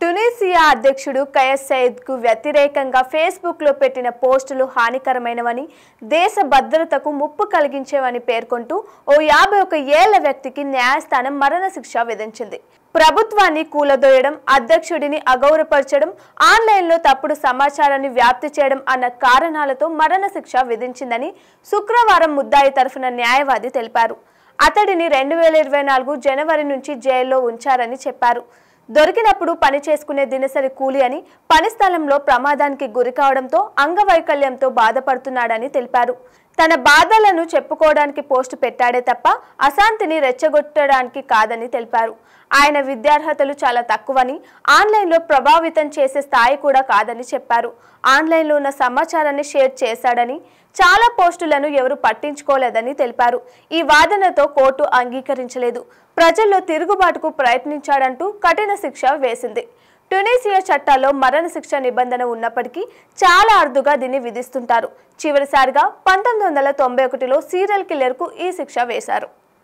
ట్యునీసియా అధ్యక్షుడు కయస్ సయీద్కు వ్యతిరేకంగా ఫేస్బుక్లో పెట్టిన పోస్టులు హానికరమైనవని, దేశ భద్రతకు ముప్పు కలిగించేవని పేర్కొంటూ ఓ 51 ఏళ్ల వ్యక్తికి న్యాయస్థానం మరణశిక్ష విధించింది. ప్రభుత్వాన్ని కూలదోయడం, అధ్యక్షుడిని అగౌరవపరచడం, ఆన్లైన్లో తప్పుడు సమాచారాన్ని వ్యాప్తి చేయడం అన్న కారణాలతో మరణశిక్ష విధించిందని శుక్రవారం ముద్దాయి తరఫున న్యాయవాది తెలిపారు. అతడిని 2024 జనవరి నుంచి జైల్లో ఉంచారని చెప్పారు. దొరికినప్పుడు పని చేసుకునే దినసరి కూలి అని, పని స్థలంలో ప్రమాదానికి గురి కావడంతో అంగవైకల్యంతో బాధపడుతున్నాడని తెలిపారు. తన బాధలను చెప్పుకోవడానికి పోస్టు పెట్టాడే తప్ప అశాంతిని రెచ్చగొట్టడానికి కాదని తెలిపారు. ఆయన విద్యార్హతలు చాలా తక్కువని, ఆన్లైన్లో ప్రభావితం చేసే స్థాయి కూడా కాదని చెప్పారు. ఆన్లైన్లో ఉన్న సమాచారాన్ని షేర్ చేశాడని, చాలా పోస్టులను ఎవరు పట్టించుకోలేదని తెలిపారు. ఈ వాదనతో కోర్టు అంగీకరించలేదు. ప్రజల్లో తిరుగుబాటుకు ప్రయత్నించాడంటూ కఠిన శిక్ష వేసింది. ట్యునీసియా చట్టాల్లో మరణశిక్ష నిబంధన ఉన్నప్పటికీ చాలా అరుదుగా దీన్ని విధిస్తుంటారు. చివరిసారిగా 1991లో సీరియల్ కిల్లర్కు ఈ శిక్ష వేశారు.